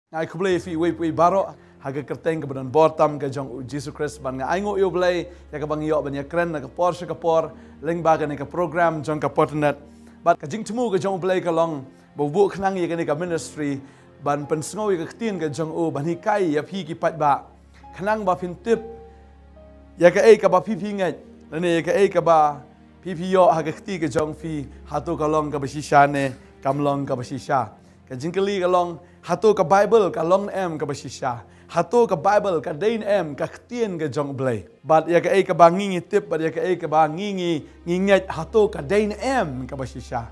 Ngai kublai fi we baro haga kerteng ke badan bortam ke jong Jesus Christ ban ngai ngo yo blai ya ka bang yo ban ya kren na ka Porsche ka por leng ba ka program jong ka potnet bat ka jing tmu ke jong blai ka long bo bu khnang ye ka ministry ban pen sngo ye ka tien ke jong o ban hi kai ya phi ki pat ba khnang ba phin tip ya ka ka ba phi ngai ne ka ka ba phi yo haga khti ke jong fi hatu ka long ka ba shisha ne kam long ka ba shisha ka jingkali ka long hatu ka Bible ka long em ka basisha hatu ka Bible ka dain em ka ktien ka jong blai bat ya ka ba ngingi tip bat ya ka ba ngingi nginget hatu ka dain em ka basisha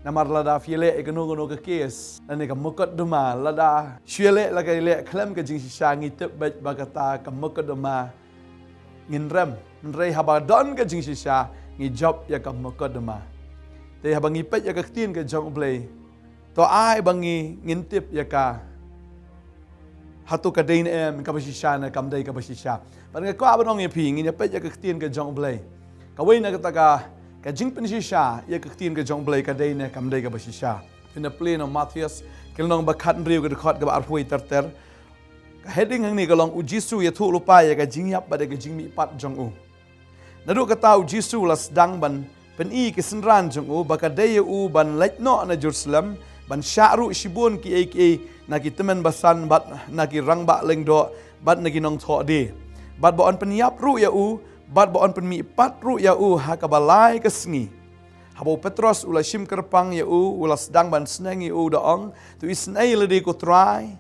namar lada fiele ekonono ka kes nani ka mukot duma lada fiele la ka le klem ka jing shisha ngi tip bat bagata ka mukot duma ngin rem nrei haba don ka jing shisha ngi job ya ka mukot duma te haba ngi pet ya ka ktien ka jong blai to ai bangi ngintip ya ka hatu ka dain em ka basisha na kam dai ka basisha ban ka kwa banong ye phi ngi pe ya ka tien ka jong blai ka wei na ka ka jing pen shisha ya ka tien ka jong blai ka dain na kam dai ka basisha in the plane of Matthias kilnong ba khat riu ka khot ka ar hui ter ka heading hang ni ka long u jisu ya thu lupa ya ka jing yap ba de ka jing mi pat jong u na du ka tau jisu las dang ban pen i ki sinran jong u ba ka dai u ban lek no na Jerusalem ban sya'ru shibun ki na ki temen basan bat na ki rang ba leng do bat na ki nong tho de bat bo on penyap ru ya u bat bo on penmi pat ru ya u ha ka balai ka sngi habo Petros ula shim kerpang ya u ula sedang ban snengi u da ong tu isnai le de ko try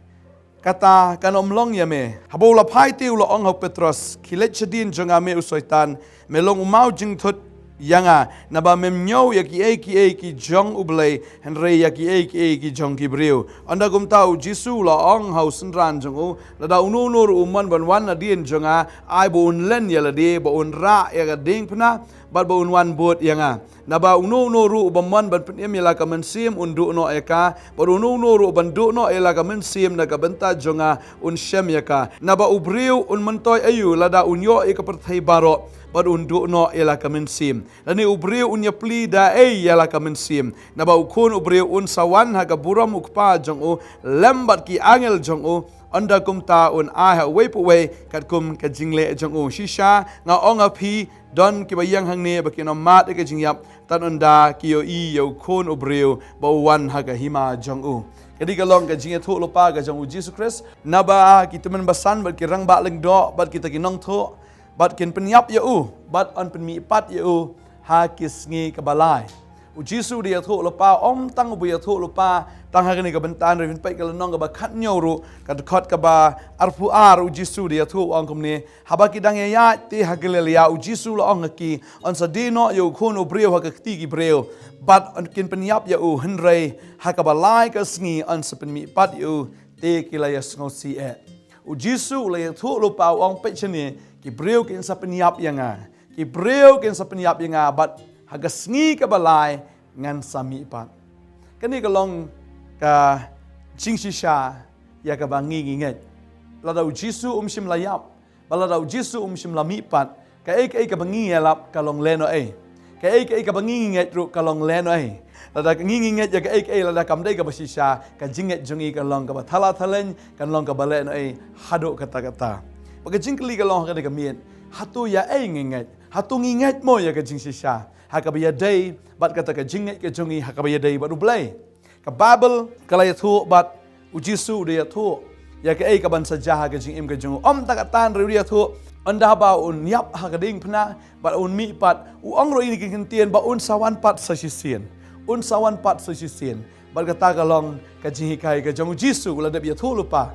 kata kanom long ya me habo la phai ti ula ong ho Petros kilet chedin jonga me u soitan melong umau jing thot yanga naba mem nyau ya ki jong ublai henry ya ki jong ki breu anda gum tau jisu la ong hau senran jong u la da unu nur uman ban wan na dien jonga ai bo un len ya la de bo un ra ya ga ding pna bat bo un wan bot yanga naba unu ru ubaman ban pnem ya la ka men sim undu no eka bo unu ru ban du no ya la ka men sim na ka benta jonga un shem ya ka naba ubreu un mentoy ayu la da unyo e ka perthai baro bat undu no ela kamen sim lani ubreu unya pli da ela kamen sim na ba ukun ubreu un sawan ha ka buram ukpa jong u lembat ki angel jong u anda kum ta un a ha we pu we kat kum ka jingle jong u shisha nga onga phi don ki bayang hang ne ba ki no mat ka jingyap tan unda ki yo i yo kun ubreu ba wan ha ka hima jong u kadi kalong ka jingya thu lopa ka jong u Jesus Christ na ba ki temen basan bat ki rang ba leng do bat kita ki nong tho bat kin penyap ya u bat on penmi pat ya u ha kisngi ka balai u jisu dia thu lopa om tang bu ya thu lopa tang ha ni ka bentan rin pai ka nong ka ba khat nyoru ka khot ka ba arfu ar u jisu dia thu ong kum ni haba ki dang ya ti ha ya u jisu lo ong ki on sa dino yo khon u breu ha ka ti ki breu bat on kin penyap ya u henrei ha ka balai ka sngi on sa penmi pat ya u te ki la ya sngo si e u jisu le thu lopa ong pe chni ki breu kin sa penyap yanga ki breu kin sa penyap yanga bat haga sngi ka balai ngan sami pat kani ka long ka jing shisha ya ka bangi nginget la da jisu shim layap bala da jisu shim lami pat ka ka bangi yalap ka long leno ka bangi nginget ru ka long leno la da ngi nginget ya ka la da kam dai ka basisha ka jinget jungi ka long ka thala thalen kan long ka baleno hado kata Pag jingkali ka long ka mien hatu ya nginget hatu nginget mo ya ka jing shisha hakabaya day bat kata ka jinget ka jungi hakabaya day bat ublay ka Bible kala ya thu bat ujisu dia thu ya ka ban sajah ka jing im ka jungu om takatan ri dia thu anda ba un yap ha ka ding pna bat un mi pat u ong ro ini kin tien ba un sawan pat sa shisien bat kata ka long ka jing kai ka jong jisu la da bi thu lupa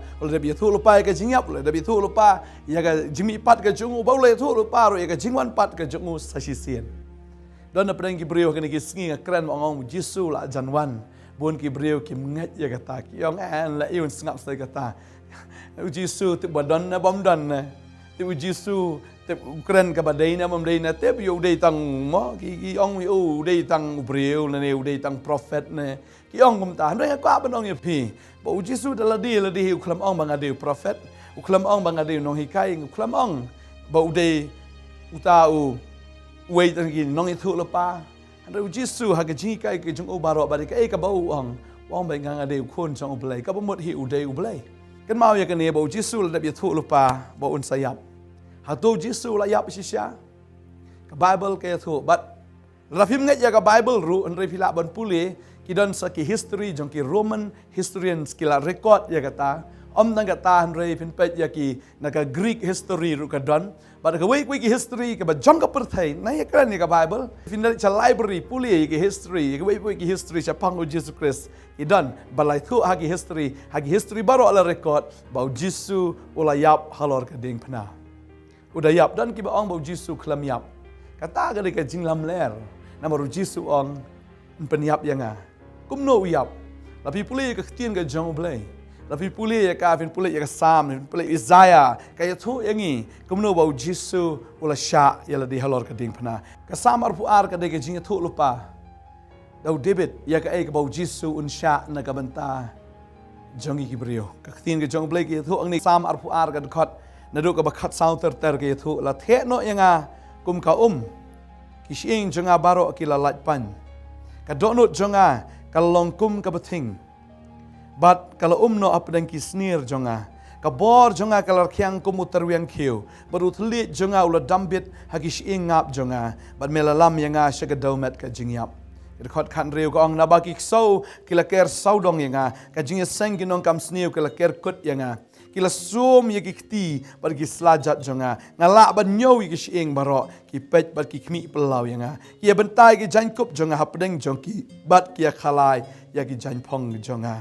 ka jing yap la da bi thu lupa ya ka jimi pat ka jong ba le thu lupa ro ya ka jingwan pat ka jong sa shisien don na preng ki brio ka ni ki sngi ka kran ong jisu la janwan bon ki brio ki ngat ya kata ki ong an la iun snap sai kata jisu te badon na bom don na te jisu te kran ka badai na bom dai na te bi dei tang mo ki ong u dei tang brio na ne u dei tang prophet na ki ong kum ta ndai ka ban ong ye pi bo jisu da la di hu klam ong bang ade prophet u klam ong bang ade nong hikai u klam ong bo dei uta u wait ang nong itu lepa ndai jisu ha ka ji kai ke jong o baro ba ka ba u ong wong bai ngang ade khon chong ublai ka bomot hi udai ublai kan mau ya kan ne bau jisu la bi thu lupa bau un sayap ha tu jisu la yap sisya ka bible ke thu but rafim ngat ya ka bible ru an refila ban puli kidon sa ki history jong ki roman historians kila record ya kata nang kata han re pin pet ya ki naka greek history ru ka don but ka wei ki history ka ba jong ka perthai na ya kan ni ka bible fin cha library puli ki history ka wei ki history cha pang Jesus Christ idon balai thu ha ki history baru ala record bau jisu ula yap halor ka ding pna udah yap dan ki ba ong bau jisu klam yap kata ka de ka jinglam ler namaru jisu ong penyap yang kumno yap lapi puli ka tien ka jong blai lapi puli ya ka fin puli ya ka sam puli Isaiah kaya thu yangi kumno bau jisu ula sha yala di halor ka ding pna ka samar pu ar ka de ka jing thu lupa dau David ya ka ai ka bau jisu un sha na ka banta jongi ki brio ka tien ka jong blai ki thu ang ni sam ar pu ar ka khot na do ka ba khat saung ter ka thu la the no yanga kum ka kishing jonga baro kila latpan ka donut jonga kalong kum ka bating but kalau no apdang kisnir jonga ka bor jonga kalar kyang kum utarwiang kiu baru thlit jonga ula dambit hakishing ngap jonga but melalam yanga shagadaumet ka jingyap rekhot khan reu ko ang nabaki so kila ker saudong yanga ka jingya seng kinong kam sniu kila ker kut yanga kila sum ye kikti bar ki slajat jonga ngala ban nyow ki shing baro ki pet bar ki khmi pelau yanga ki bentai ki jankup jonga hapdeng jongki bat ki khalai ya ki janpong jonga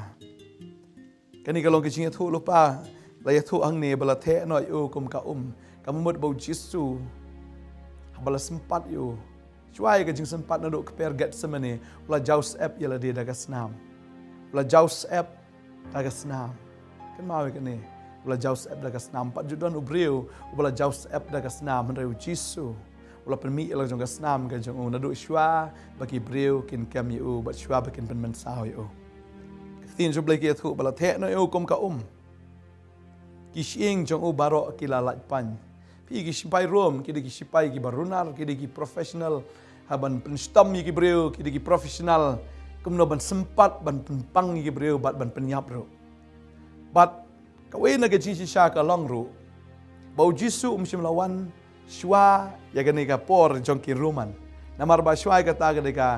kani kalong ki jinga thu lupa la ya thu ang ne bala the no yu kum ka kamut bau jisu bala sempat yu chuai ka jing sempat na do keper get semene ula jaus app yala dia daga snam ula jaus app daga snam kan mau ka ni ula jaus app daga snam pat judon ubriu ula jaus app daga snam reu jisu ula permi ila jong ka snam ka jong na do shwa baki briu kin kam yu bat shwa bakin pen men sao yu tin jo blai ki thu bala the no yu kom ka ki shing jong u baro kila lat pan pi ki sipai rom ki ki sipai ki barunar ki ki professional haban penstam ki briu ki ki professional kumno ban sempat ban pang ki briu bat ban penyap ro bat kawin na gaji sha ka long ru bau jisu sim lawan shwa ya gani ka por jong ki roman namar ba shwa ka ta ga ka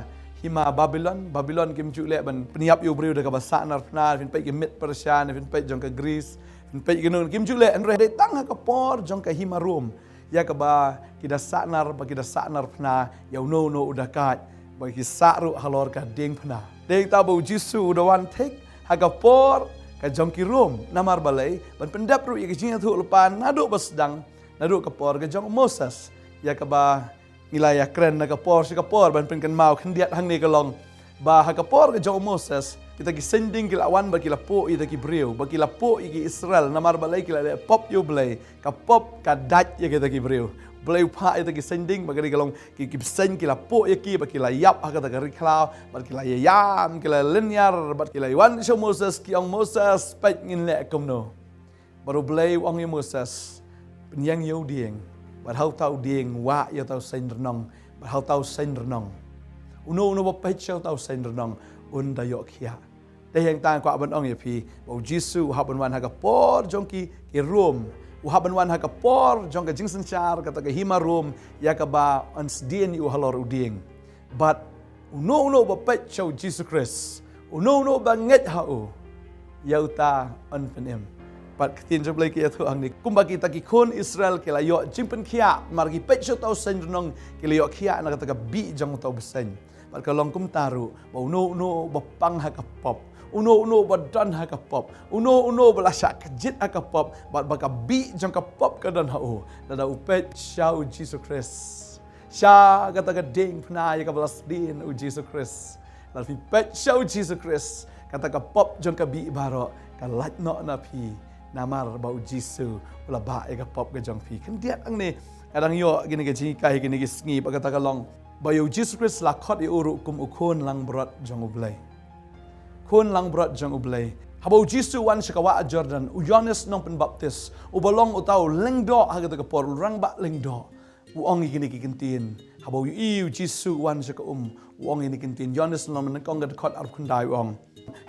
hima babylon kim chu le ban penyap yu briu da ka basa nar na fin pai ki mit persia fin pai jong ka greece fin pai ki nun kim chu le an re tang ka por jong ka hima rom ya ka ba kita sanar pna ya no udah kat bagi saru halor ka ding pna ding ta bau jisu udah wan tek haga por ka jongki rom namar balai ban pendap ru ya kijing thu lepan nadu basdang nadu ka por ka jong Moses ya ka ba ngilaya kren na ka por ban pen mau khendiat hang ni ka long ba ha ka por ka jong Moses kita ki sending kila wan ba kila po ita ki briu ba kila po ki Israel namar balai kila pop you blay ka pop ka dat ya kita ki briu blay pa ita ki sending ba kila long ki send kila po ya ki ba kila yap ha ka riklau ba kila yam kila linear ba kila wan show Moses ki ong Moses pet ngin le kom no baru blay ong Moses penyang yo dieng ba hau tau dieng wa ya tau sen renong ba hau tau sen renong uno ba pet show tau sen renong un da yok khiaแต่ยังต่างกว่าบันองอย่าพีบอกยิสุหับบันวันหากปอร์จงกีรวมหับบันวันหากปอร์จงกับจิงสัญชาร์กับตะกหิมารวมยากบาอันสเดียนอยู่ฮัลโหลอุดีงบัดอุโนบเป็ดเจ้ายิสุคริสอุโนบังเงตฮาอูยาวตาอันเป็นบัดที่จะเปลกี้ตัวอันนี้กุมบากิตะกิคนอิสราเอลกิลายอจิมเป็นขี้ยมารกิเป็ดเจ้าเต้าเซนนองกิลายอขี้ยนักตะกบีจงเต้าเซนบัดก็ลองกุมตารุบอกอุโนบปังหากปอบuno badan ha kapop uno belasak kejit ha kapop bat baka bi jang kapop ka dan hau da upet shau Jesus Christ sha kata ka ding pna ya ka balas din u Jesus Christ la fi pet shau Jesus Christ kata ka pop jang ka bi baro ka lat no na pi namar ba u Jesus ula ba ya ka pop ka jang pi kan diat ang ni kadang yo gini ka ji kai gini ki sngi ba kata ka long ba u Jesus Christ la khot i uru kum ukon lang brot jang ublai kun lang berat jang ublay. Habau jisu wan sekawa Jordan. Yohanes nong penbaptis. Ubalong utau lengdo haga taka por rang ba lengdo. Uong igini kikintin. Habau jisu wan seka uong ini kintin. Yohanes nong menekong ga dekot arp kundai uong.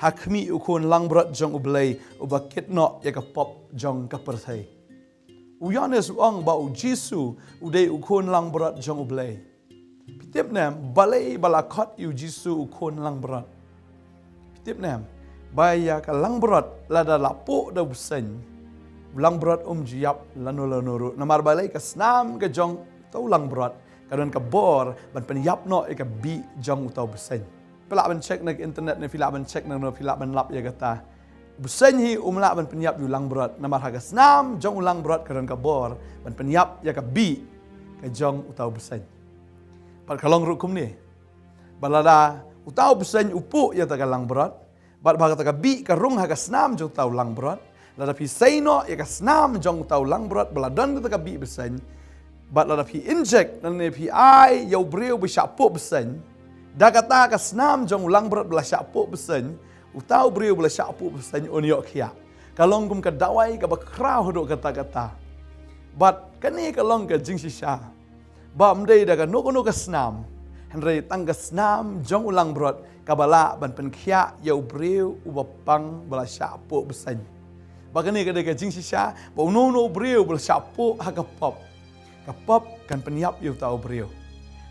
Hakmi ukun lang berat jong ublay ubakit no ya ka pop jong ka perthai. Uyanes uang ba u Jisu udai ukun lang berat jong ublay. Pitip nam balai balakot u Jisu ukun lang berat. Pitip nam baya ka lang berat lada lapo da busen. Lang berat jiap lanu namar balai ka snam ka jong tau lang berat kadon ka bor ban penyap no ka bi jong utau busen. Pelak ban cek nag internet ni filak ban cek nang filak ban lap ya kata. Busen hi umlak ban penyap yu lang berat namar haga snam jong ulang berat kadon ka bor ban penyap ya ka bi ka jong utau busen. Pat kalong rukum ni. Balada utau busen upu ya ta lang berat. Bat baga ta ka bi ka rung haga snam jong utau lang berat. Lada pi saino ya ka snam jong utau lang berat baladan ta ka bi busen. Bat lada pi inject nan ne pi ai yau breu bi syapu busen. Dah kata ka snam jong ulang berat belah syapu besen, utau breu belah syapu besen oniok kia. Kalong kum ka dawai ka bakrau dok kata-kata. But kani kalong ka jing sisha. Ba mdei da ka no ka snam. Henry tang ka snam jong ulang berat ka bala ban pen kia yau breu ubapang belah syapu besen. Ba kani ka ka jing sisha, ba no breu belah syapu ha ka pop. Ka pop kan penyap yu tau breu.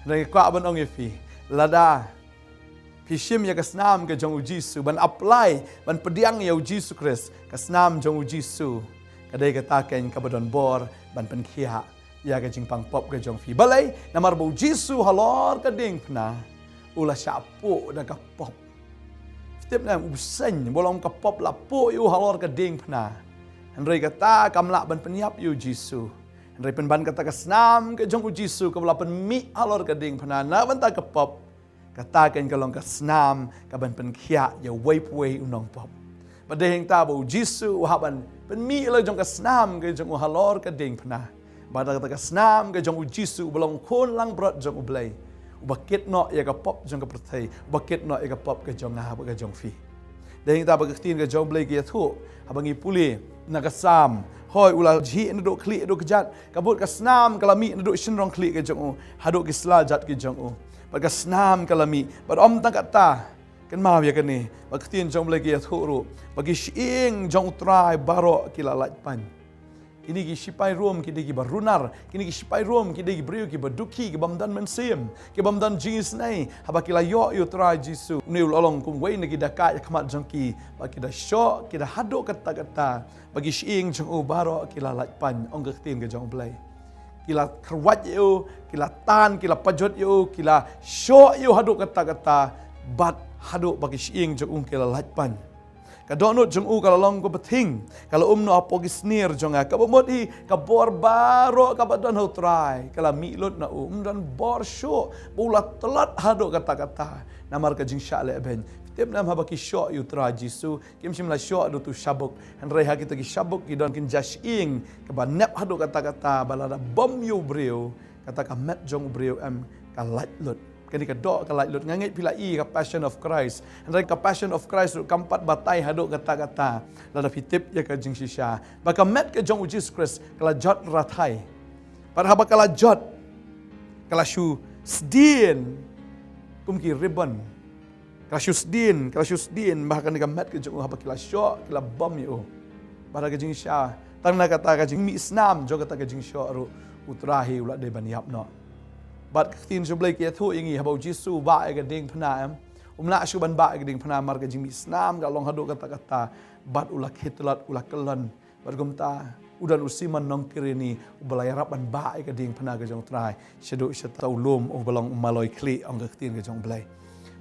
Henry ka ban ong yefi. Lada pishim ya kasnam ke jong Jisu ban apply ban pediang ya Jisu Kris kasnam jong Jisu kadai kataken kabadon bor ban penkhia ya ke jing pang pop ke jong fi balai namar bu Jisu halor ka ding pna ula syapu da ka pop step na usen bolong ka pop la po yu halor ka ding pna henry kata kamla ban penyap yu Jisu Dari penban kata kesnam ke jong Jisu ke belapan mi alor ke ding penana banta ke pop katakan kalong kesnam ke ban penkia ya wipe way unong pop. Pada yang tahu Jisu haban pen mi lo jong kesnam ke jong halor ke ding penana. Pada kata kesnam ke jong Jisu belong kon lang berat jong ublay. Ubakit no ya ke pop jong ke pertai. Ubakit no ya ke pop ke jong ngah ke jong fi. Dan yang tahu kestin ke jong ublay ke tu abangi puli nakasam. Hoi ulah ji nduk klik nduk kejat kabut kasnam kalami nduk shenrong klik ke jong haduk ki selajat ke jong bag kasnam kalami bad om tang kata kan mau ya kani bag tin jong lagi thuru bagi shing jong try baro kila laj pan kini ki sipai rom kini ki barunar kini ki sipai rom kini ki briu ki baduki ki bamdan mensim ki bamdan jis nai haba kila yo yu try Jisu ni ulolong kum wei nagi dakat ya kamat jong ki bagi da syo ki da haduk kata-kata bagi shing jong baro kila laj pan ong tin ke jong blai kila kerwat yu kila tan kila pajot yu kila syo yu haduk kata-kata bat haduk bagi shing jong kila laj pan kadonot jong kalau long ko beting kalau no apo gisnir jong ka bomot hi ka bor baro ka badan ho try kala milot na dan bor syo bulat telat haduk kata-kata namar ka jing sya le ben tip nam haba ki syo yu try Jisu kim sim la syo do tu shabuk henry ha kita ki shabuk ki don kin jash ing ka ba nep haduk kata-kata balada bom yu breu kata ka met jong breu am ka lat lot kini ka do ka lat lot ngangit pila i ka passion of Christ henry ka passion of Christ kampat batai haduk kata-kata lada fitip ya ka jing sisha baka met ka jong Jesus Christ kala jot rathai par haba kala jot kala shu sdin kum ki ribbon kala shu sdin bahkan ka met ka jong haba kila syo kila bom yu para ka jing sha tang na kata ka jing mi snam jo kata ka jing syo ru utrahi ulat de baniap no Bat tin jublai ke thu ingi habau Jisu ba ga ding phna am umla shu ban ba ga ding phna mar ga jimi snam ga long hadu kata-kata bat ulak hitlat ulak kelan bat gumta udan usiman nong kirini ubalai rapan ba ga ding phna ga jong trai shedu shetau lum u balong maloi kli ong ga tin ga jong blai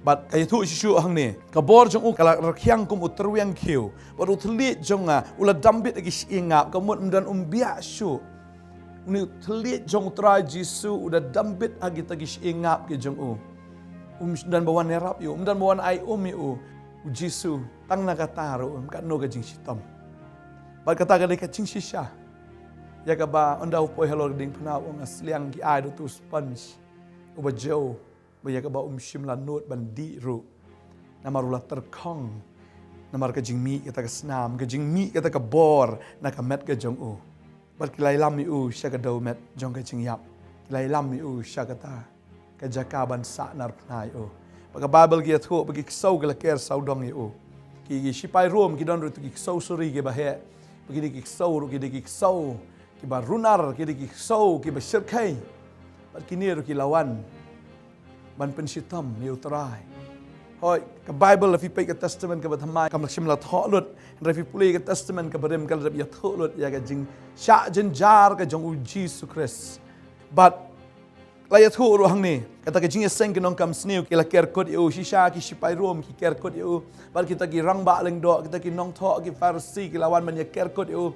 bat kai thu shu hang ni ka bor jong u kala rakhyang kum uterwiang khiu bat uthli jong ula dambit agi ingap kamut dan umbia shu ni telit jong try Jisu udah dambit agi tagis ingap ke jong dan bawan nerap yu dan bawan ai yu Jisu tang nakataru kat no gajing sitom ba kata ga ka jing sisha ya ka ba onda upoi helor ding pna ong asliang ki ai do tu sponge uba jo ba ya ka ba shim la not bandi ru namarula terkong namar ka jing mi kata ka snam ka jing mi kata ka bor na ka met ka jong Bat kilai lam yu sya ka met jong ka ching yap. Kilai lam yu sya ka ta. Ka jaka ban sa nar pnai yu. Baka Bible ki athu bagi kisau ka laker sau dong yu. ki sipai rom ki don ru ki sau suri ki bahe begini ki sau ru ki sau ki ba runar ki sau ki ba syirkai bat kini ru ki lawan ban pensitam ni utrai hoi ka Bible fi pe ka Testament ka ba thamai kam lakshim la tho lut ra fi puli ka Testament ka barem ka rab ya tho lut ya ka jing sha jin jar ka jong u Jesus Christ but laya thu ru hang ni kata ka jing seng ke nong kam sniu ki la ker kot eu shisha ki sipai rom ki ker kot eu bar kita ki rang ba leng do kita ki nong tho ki farsi ki lawan man ya ker kot eu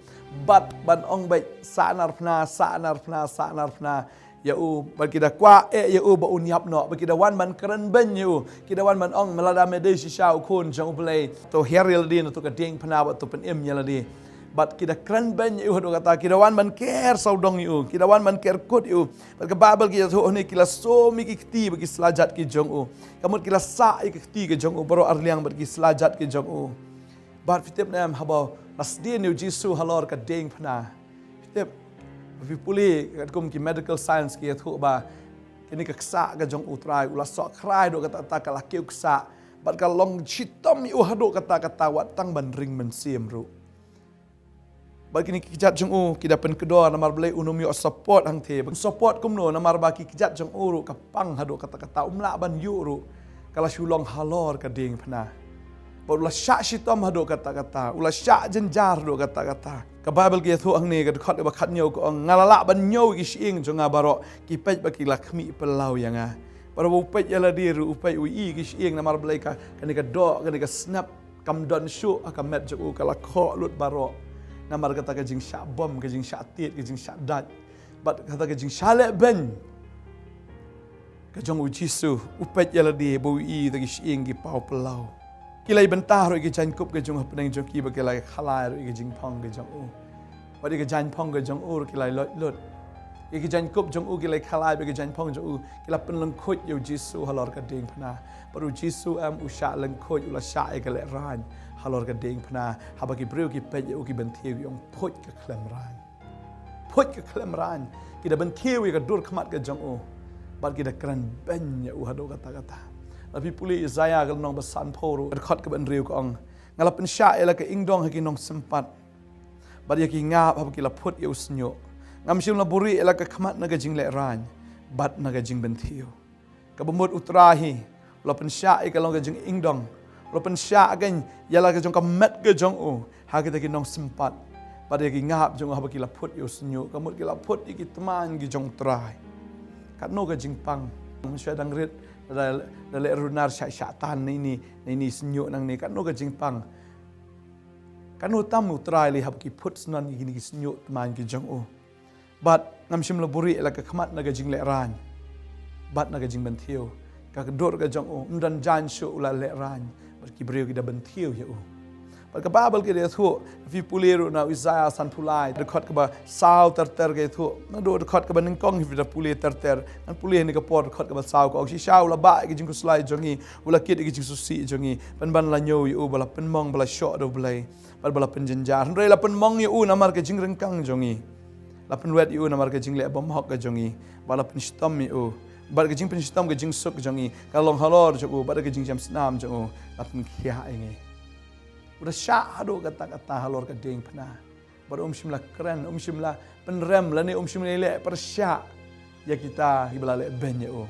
bat ban ong bai sanar phna ya u bar kita kwa ya u ba unyap no bar kita wan man keren ben you kita wan man ong melada me de shisha ukun jong play to heril din to ka ding phna ba to pen em ya la di but kita keren ben you do kata kita wan man ker saudong you kita wan man ker kot you bar ka babel kita thu ni kila so mi ki ti bagi selajat ki jong u kamut kila sa ki ti ki jong u baro arliang bagi selajat ki jong u but fitep nam haba nasdin you jisu halor ka ding phna fitep vi puli kat kum ki medical science ki thu ba kini ka ksa ka jong utrai ula so krai do kata ta kala ki ksa bat ka long chitom you hado kata wat tang ban ring men sim ru bat kini kijat jong u ki dapen kedor namar blai unum yo support hang the support kum no namar ba ki kijat jong u ru ka pang hado kata umla ban yu ru kala shulong halor ka ding phna ula sya shitom hado kata ula sya jenjar do kata ka Bible ki thu ang ni ka khat ba khat nyau ko ngalala ban nyau ki sing jonga baro ki pej ba ki lakmi pelau yanga baro bu pej yala di ru pej ui ki sing namar blai ka kani ka do kani ka snap kam don shu ka met jo ka la kho lut baro namar kata ka jing sya bom ka jing sya tit ka jing sya dat bat kata ka jing shale ben ka jong u jisu u pej yala di bu i ta ki sing ki pau pelau kilai bentah ro ki jan kup ke jong hapneng jong ki ba kilai khalai ro ki jing phong ke jong u badi ke jan phong ke jong u ro kilai lot ki jan kup jong u kilai khalai ba ke jan phong jong u kila pen lang khot yo jisu halor ka ding phna paru jisu am u sha lang khot ula sha e ke le ran halor ka ding phna haba ki breu ki pe yo ki ben thiu yong phot ka klem ran ki da ben thiu ka dur khmat ke jong u bad ki da kran ben ya u hado kata tapi puli Isaiah kalau nong besan poru dekat ke benriu ko ong ngalap insya ela ke ingdong haki nong sempat bad yaki ngap hab kila put eu snyo ngam sim la buri ela ke khamat naga jing le ran bat naga jing bentiu ka bemut utrahi la pensya e kalau ke jing ingdong la pensya again yala ke jong ka met ke jong u ha kita ki nong sempat bad yaki ngap jong hab kila put eu snyo kamut kila put iki teman ki jong trai kat no ke jing pang sya dang rit le runar syaitan ni senyuk nang ni kan no ka jingpang kan no tam utrai li hab ki put nan gini ki senyuk teman ki jong u bat ngam sim laburi la ka khmat na ka jing le ran bat na ka jing bentiu ka dor ka jong u mdan jan shu la le ran bat ki breu ki da bentiu ya u bat ka babel ki de thu fi puliru na Isaiah san pulai de khot ka ba saw ter ke thu na do de khot ka ba ning kong fi da puli ter an puli ni ka por khot ka ba saw ko si shaw la ba ki jing ku slai jongi ula kit ki jing su si jongi ban la nyo yu bala pen mong bala shot do blai bala pen jenjar re la pen mong yu na mar ka jing rengkang jongi la pen wet yu na mar ka jing le bom hok ka jongi bala pen stom yu bar ka jing pen stom ka jing suk jongi ka long halor jo bar ka jing jam snam jo la pen khia ngi udah syahadu kata halor ka ding phna bar shimla keren shimla penrem la ni shimla le persya ya kita hibala le ben ya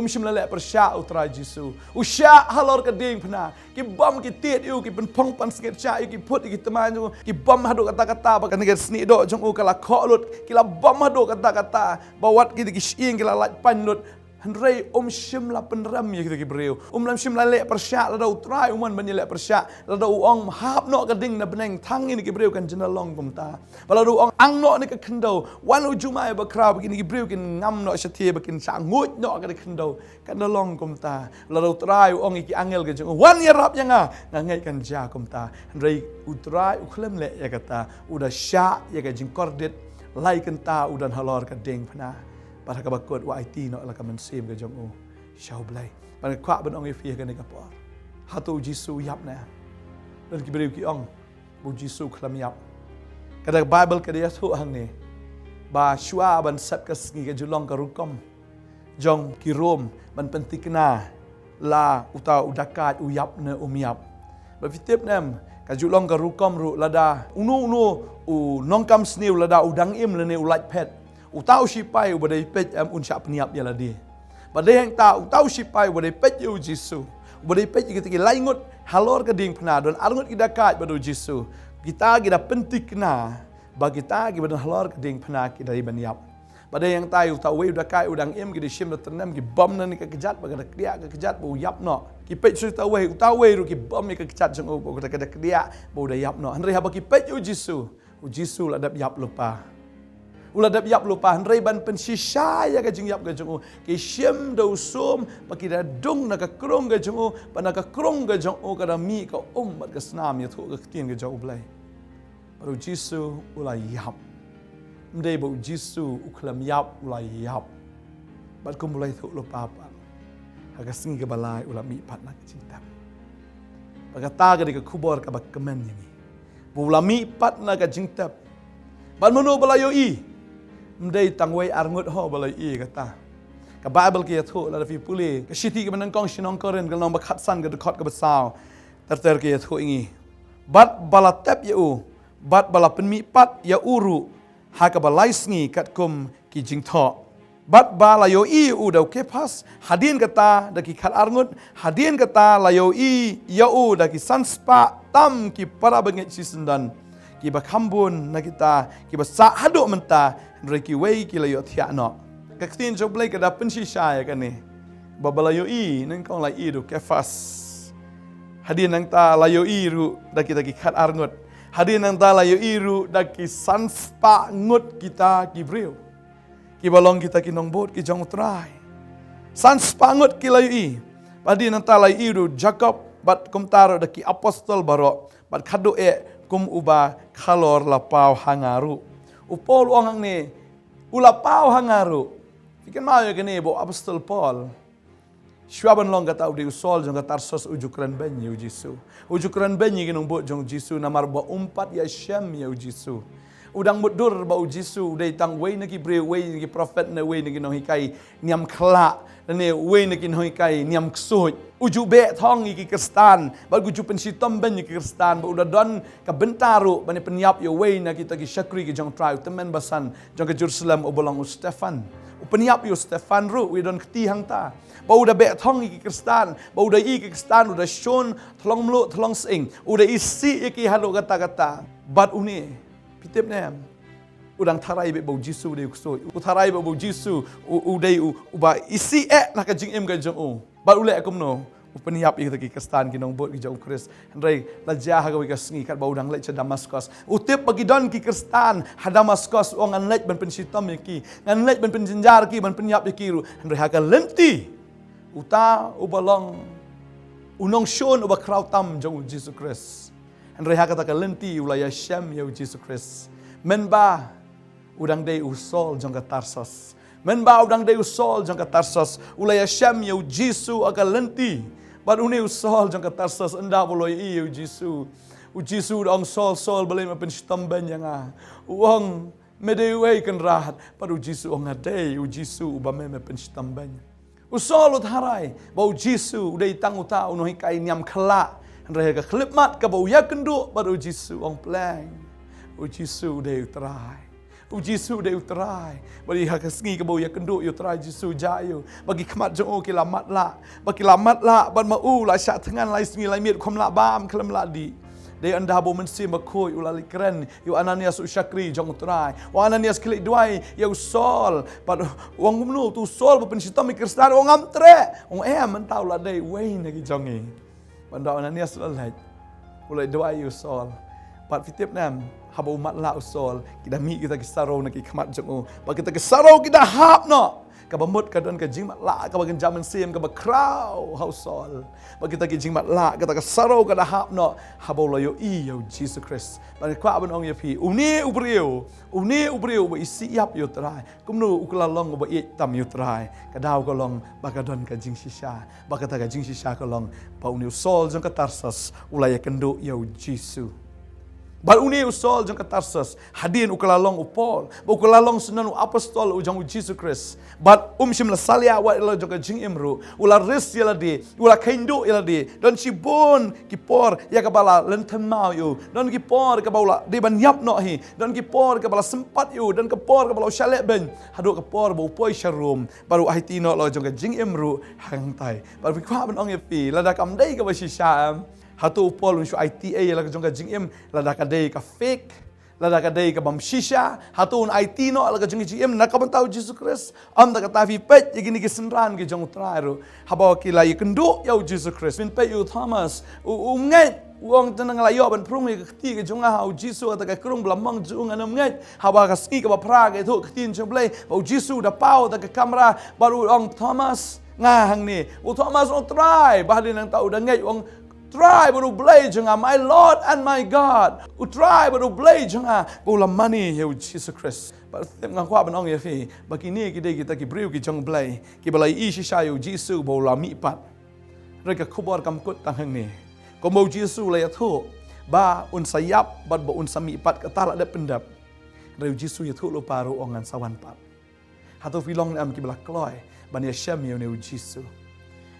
shimla le persya utra jisu usya halor ka ding phna ki bom ki tiet yu ki pen phong pan sket sya yu ki put ki teman yu ki bom hadu kata ba kan nget sni do jong u kala kho lut kila bom hadu kata bawat ki sing kila laj pan lut Henry shimla penram ya kita kibreu lam shimla le persya la dau trai uman ban le persya la dau ong hap no ka ding na beneng thang ini kibreu kan jenalong kumta bala du ong ang no ni ka khndo wan ujumai ba kraw begini kibreu kin ngam no satie bakin sa ngut no ka khndo kan nalong kumta la dau trai ong iki angel ka jong wan ya rap yanga ngai kan ja kumta Henry utrai ukhlem le ya kata udah sya ya ka jing kordet lai kenta udan halor ka ding phna para ka bakot wa IT no la ka man sim ka jong u shau blai pan kwa ban ong e fi ka ni ka por hatu jisu yap na dan ki breu ki ong bu jisu khlam yap kada Bible ka dia thu hang ni ba shua ban sat ka sngi ka julong ka rukom jong ki rom ban pentikna la uta udakat uyap ne umyap Berfitip nem, kajulong ka rukom ru lada, unu nongkam sniu lada udang im lene ulat pet. Utau sipai ubadai pet unsya peniap ya ladi. Badai yang utau sipai ubadai pet ya Jisu. Ubadai pet kita laingut halor ke ding pena dan arngut kita kat badu Jisu. Kita penting kena bagi kita kita halor ke ding pena kita baniap. Pada yang tahu tahu udah kai udang im kita sim ternem kita bom nan ke kejat bagi dia ke kejat bau yap no. Kita sudah tahu ru kita bom ke kejat jeng bau kita dia bau dah yap no. Henry haba kita Jisu ladap yap lupa. Uladap yap lupa Henry ban pensisa ya ke jeng yap ke jeng ke sim dau sum bagi dah dung nak kerong ke jeng ban nak kerong ke jeng kada mi ke mat ke senam ya tu ke tien ke jauh belai. Baru Jisu ulai yap. Mdai bau Jisu uklam yap ulai yap. Bat kum mulai tu lupa apa. Haga singi ke balai ulam mi pat nak cinta. Bagata ke di ke kubor ke bak kemen ini. Bu ulam mi pat nak cinta. Bat menu balayo i. Mdai tangwai arngut ho balai i kata. Ke Bible ke tu la fi puli. Ke siti ke menangkong sinong koren ke nong bakat san ke dekot ke besau. Terter ke tu ingi. Bat bala tep ya u. Bat bala penmi pat ya uru. Haka balaisngi kat kum ki jingtho. Bat ba layo i u dau kepas hadin kata daki khat arngut hadin kata layo i ya u daki sanspa tam ki para benget sisendan ki bakambun na kita ki basa haduk menta reki wei ki layo thia no. Kaktin joblai kada pensisya ya kan ni. Babalayo i nang kong lai i du kepas. Hadin nang ta layo i ru daki khat arngut. Hadin nang ta layo i ru daki sanspa ngut kita ki breu. Ki balong kita ki nong bot ki jong utrai. Sans pangut ki layu i. Padi nanta layu i ru Jacob bat kum taro daki apostol baro. Bat kado kum uba kalor lapau hangaru. Upol orang ni ulapau hangaru. Ikan mau ya kini bo apostol Paul. Syuaban long kata udi usol jong kata Tarsus ujukran benyi u Jisu. Ujukran benyi kinong bot jong Jisu namar ba umpat ya Shem ya u Jisu. Udang mudur bau Jisu dai tang wei naki bre wei naki prophet na wei naki no hikai niam khla ne wei naki no hikai niam ksut uju be thong iki Kristan ba guju pensitom ben iki Kristan ba udah don ka bentaru bani penyap yo wei naki taki syakri ki jong trai temen basan jong ke Jerusalem obolong Stefan penyap yo Stefan ru we don keti hang ta ba udah be thong iki Kristan ba udah iki Kristan udah shon thlong mlu thlong sing udah isi iki halo kata-kata bat uni pitip nem udang tharai be bau Jisu de kusoi tharai be bau Jisu udai uba isi nak jing em ga jong ba ule akum no upeniap ik taki Kristan kinong bot ki jong Kris andrai lajah ga wi sngi kat ba udang lech Damaskus utip bagi don ki Kristan ha Damaskus ong an lech ban pensitom ki ngan lech ban penjenjar ki ban penyap ki ru andrai ha ga lenti uta ubalong unong shon uba krautam jong Jesus Kris Andai haka taka lenti ulaya Shem ya Jesus Christ. Menba udang day usol jong Tarsus. Menba udang day usol jong Tarsus. Ulaya Shem ya Jesus aga lenti. But uni usol jong Tarsus enda boloi i ya Jesus. U Jesus dong sol balai mapen stamben yang uang medewei kan rahat. But u Jesus ong adai u Jesus ubame mapen stamben. Usol utharai bau Jesus udai tang uta unohi kai niam khala. Andai ka klipmat ka bau ya kendu baru Jisu ong plang. U Jisu de utrai. U Jisu de utrai. Bagi ha ka sngi ka bau ya kendu yo trai Jisu jayo. Bagi kmat jo ki lamat la. Bagi lamat la ban ma u la sya tengan lai sngi lai miet khom la bam klem la di. De anda bo mensi makoi ulali keren yo Ananias u Syakri jong utrai. Wa Ananias klik duai yo sol. Pad wong gumnu tu sol ba pensitam mi Kristan ong amtre. Ong mentau la dei wei na ki jongi. Banda Ananias lalai, ulai doa usol, pat fitip nam, haba umat la usol, kita mi kita kisarau nak ikamat jengu, bagi kita kisarau kita hap no, kabamut kadon kajimat la, kabagan zaman sim kabag crow hausol, bagi kita kajimat la, kita kisarau kita hap no, haba ulai yo i yo Jesus Christ, bagi kwa abang ong yapi, uni ubriu, ba isi yap yo trai, kumnu ukulalong ba itam yo trai, kadau kolong bakadon kajing sisa, bakata kajing sisa kolong, pa uni usol jong Tarsus ulai kendo yo Jesus. Bal uni usol jong Tarsus, hadin ukalalong upol, ukalalong sunan apostol ujang Jesus Christ. But shim la salia wa ila jong jing imru, ula ris yala di, ula kaindo yala di, don sibon kipor ya kabala lenten mau yu, don kipor kabala di ban yap no hi, don kipor kabala sempat yu, don kipor kabala shalek ben, hadu kipor bu poi sharum, baru ahiti no lo jong jing imru hang tai. Baru kwa ban ong yepi, lada kam dai ka basisham. Hatu upol unshu ITA la jong jing im la da kadai ka fake la da kadai ka bam shisha hatu un IT no la jong jing im na ka bantau Jesus Christ am da kata fi pet yigini ki senran ki jong trairo haba ki la yikendu yau Jesus Christ min pe yu Thomas ngai uang tenang la yo ban prung ki ti ki jong ha Jesus ta ka krung blamang jung anam ngai haba ka ski ka ba pra ke thu tin jong blai ba Jesus da pau da ka kamera baru ong Thomas ngahang ni Thomas ong try bahalin ang tau da ngai ong try baru blay jenga my Lord and my God. Try baru blay jenga bola money ya Jesus Christ. Tem ngah kwa banong ya fi. Bakini kita ki briu ki jong blay. Ki balai isi sayu Jesus bola mi pat. Reka kubor kam kut tang hang ni. Ko mau Jesus la ya thu. Ba un sayap ba un sami pat kata la de pendap. Reu Jesus ya thu lo paru ongan sawan pat. Hatu filong am ki bala kloi ban ya syam ya ne Jesus.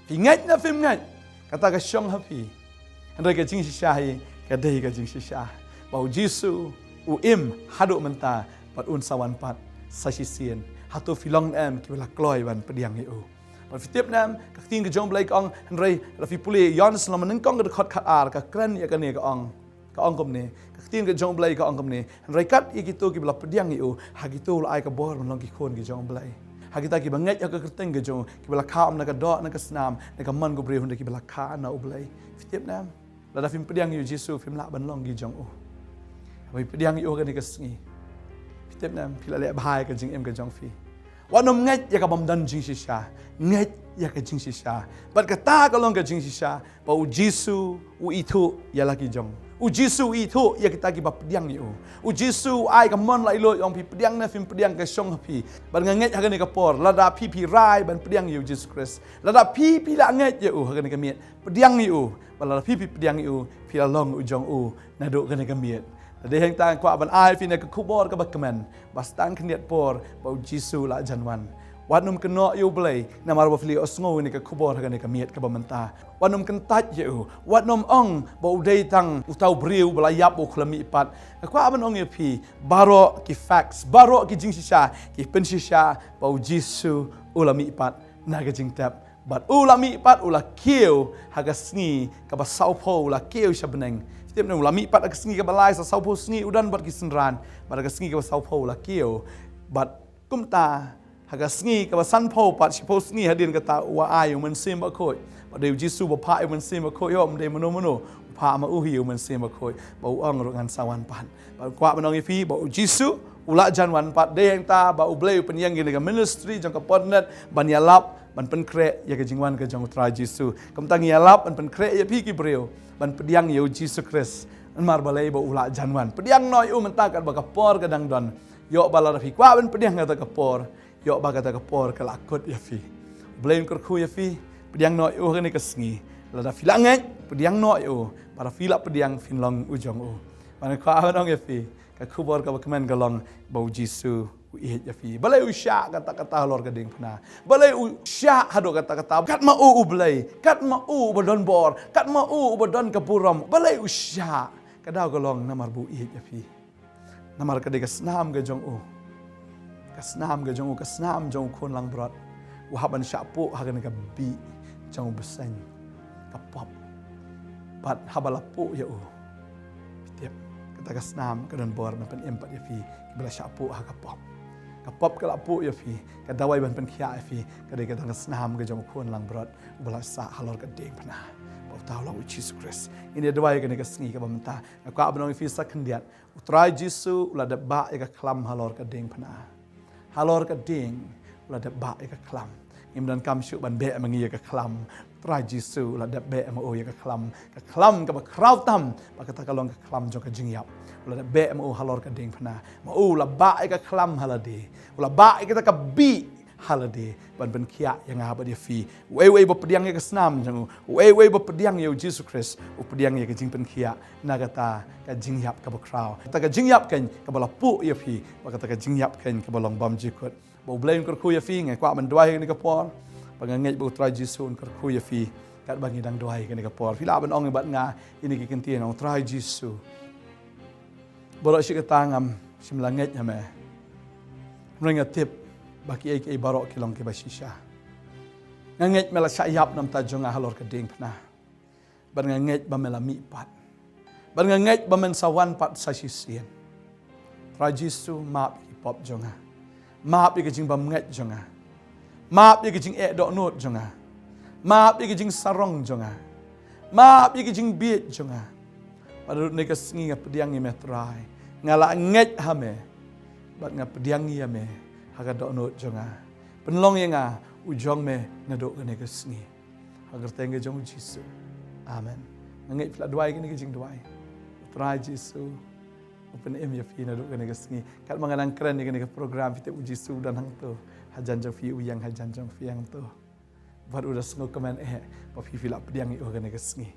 Fi ngat na film ngat. Kata ka syong hapi. Andai ka jing shishahi, ka dei ka jing shisha. Bau Jisu, im haduk menta, pat un sawan pat, sasisien. Hatu filong em, ki wala kloi ban pediang iu. Pat fitip nam, ka ting ka jong blai ka ong, andai rafi puli, yon selama nengkong ka dekot ka ar, ka kren ya ka ne ka ong kom ne. Ka ting ka jong blai ka ong kom ne. Andai kat ya gitu ki wala pediang iu, ha gitu la ai ka bor man long ki kon ki jong blai. Hagita ki banget ya ka kerteng ke jong, ki bala kaam na ka dot na ka snam, na ka man ko bre hunde ki bala ka na ublay. Fitip nam, la da fim pediang yu Jesu fim la ban long gi jong o. Bai pediang yu ka ni ka sngi. Fitip nam, pila le bahai ka jing em ka jong fi. Wa nom nget ya ka bam dan jing shisha, nget ya ka jing shisha. Bat ka ta ka long ka jing shisha, ba u Jesu u itu ya la ki jong. U Jesu itu ya kita ki ba pediang yu. U Jesu ai ka mon lai lo yong pi pediang na fim pediang ka syong pi. Ban nget ha ni ka por, la da pi rai ban pediang yu Jesus Christ. La da pi la nget yu ha ni ka miet. Pediang yu, bala pi pediang yu, pi la long u jong u na do ka ni ka miet. Ada yang tang kwa ban ai fi na ka kubor ka ba kemen. Bas tang kniat por, ba u Jesu la janwan. Wanum kena yu blay, na marwa fili osngo ni ka kubor ka ni ka miet ka ba menta. Wanum kentat yu, wanum ong ba udai tang utau briu belayap u klami ipat. Kwa aban ong pi baro ki facts, baro ki jing shisha, ki pen shisha ba u Jesu ulami ipat na ka jing tap. But ulami ipat ula kieu haga sngi ka ba saupo ula kieu shabneng. Setiap na ulami ipat ka sngi ka balai sa saupo sngi udan bat ki senran, ba ka sngi ka ba saupo ula kieu. But kumta haga sngi ka ba sanpo pat sipo sngi hadin kata wa ayu men sim ba khoi. Ba de Jesu ba pa men sim ba khoi yo de mono pa ma u hiu men sim ba khoi. Ba u ong ro ngan sawan pan. Ba kwa menong ifi ba Jesu ula janwan pat de yang ta ba u bleu penyang gini ka ministry jang ka podnet ban yalap ban pen kre ya ka jingwan ka jang utra Jesu. Kam tang yalap ban pen kre ya pi ki breu ban pediang yu Jesus Christ. An mar balai ba ula janwan. Pediang no yu mentakat ba ka por ka dang don. Yo bala rafi kwa ban pediang ka ka por. Yo baga ta kapor ka lakot ya fi. Blame kerku ya fi. Pediang no yu ni kesngi. Lada filanget pediang no yu. Para fila pediang finlong ujong u. Mana ka anong ya fi. Ka kubor ka kemen galong bau Jesu u ihet ya fi. Balai usya kata-kata lor ka ding pena. Balai usya hado kata-kata. Kat ma u blai. Kat ma u badon bor. Kat ma u badon kapuram. Balai usya kadau galong namar bu ihet ya fi. Namar ka de kasnam ga jong u. Kasnam ga jong kasnam jong kon lang brot wahaban syapu hagan ka bi jong beseng ka pop pat habalapu ya u tiap kata kasnam ka don bor ban empat ya fi bela syapu ha ka pop ka lapu ya fi ka dawai ban pen khia ya fi ka de ka kasnam ga jong kon lang brot bela sa halor ka ding pana bau tahu lah Jesus Christ ini dawai ka ne ka sngi ka bamta ka abnong fi sakendiat utrai Jesu la da ba ya ka klam halor ka ding pana halor ka ding la da ba ka klam im dan kam syuk ban be mangi ka klam tra Jesu la da be ma o ka klam ka ba kraw tam ba kata kalong ka klam jo ka jingyap la da be ma o halor ka ding phana ma o la ba ka klam halade la ba ka ta ka bi holiday ban ban kia yang ngaba dia fi wei bapediang ya kesnam jangu wei bapediang ya Jesus Christ upediang ya kejing pen kia nagata ka jingyap ka bakraw ta ka jingyap kan ka bala pu ya fi bakata ka jingyap kan ka balong bam jikut bo blame kor ku ya fi ngai kwa man dwai ni ka por pangangej bo tra Jesus kor ku ya fi kat bangi dang dwai ka ni ka por fila ban ong bat nga ini ki kentien ong tra Jesus bolo si ka tangam simlanget nya me ringa tip baki ai barok kilong ke basisha nganget mela sayap nam ta jonga halor ke ding pna ban nganget ba mela mi pat ban nganget ba men sawan pat sa sisien rajisu map hip hop jonga map ye jing ba nget jonga map ye jing e dok not jonga map ye jing sarong jonga map ye jing beat jonga padut ne ka singi pediang ye metrai ngala nget hame bat nga pediang ye me haga dok not jonga penlong ye nga ujong me ngadok ne ka singi agar tenge jong jisu amen ngai pla duai ke ni jing duai try jisu open em ya fi ngadok ne ka singi kat manganang keren ni ke program kita jisu dan hang tu hajan jong fi uyang hajan jong fi yang tu bat udah sengo komen pa fi la pediang ye ne ka singi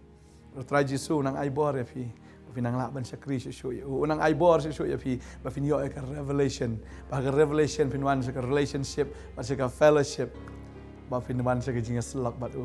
try jisu nang ai bor ya fi pinang la ban sakri shu unang ai bor shu ya fi ba fin yo ka revelation ba ka revelation fin wan sa relationship ba sa ka fellowship ba fin wan sa ka jinga selak bat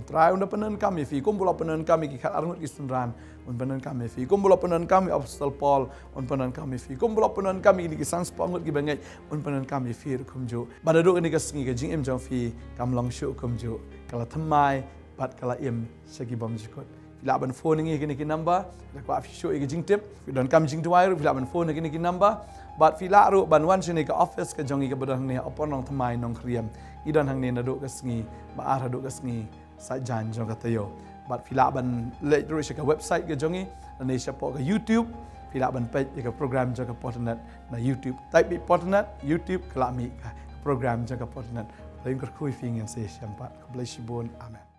try unda penan kami fi kumpul penan kami ki khat arnut istunran un penan kami fi kumpul penan kami apostle Paul un penan kami fi kumpul penan kami ki sans pangut ki bangai un penan kami fi kumju ba da do ni ka singi ka jing em jong fi kam long shu kumju kala thamai bat kala im sagi bam jikot Bila ban phone ngi kini number, ko afi show igi jing tip, don kam jing tuai ru bila ban phone kini number, bat fila ru ban wan sini ka office ka jongi ka badang ni opon nong thamai nong kriam. I don hang ni na do ka sngi, ba ar do ka sngi sa jan jong ka tayo. Bat fila ban le ru ka website ka jongi, na sha po ka YouTube, fila ban page ka program jong ka Portnet na YouTube. Type bit Portnet, YouTube kelami ka program jong ka Portnet. Lain kor kui fingin se syampat. Bless you bon. Amen.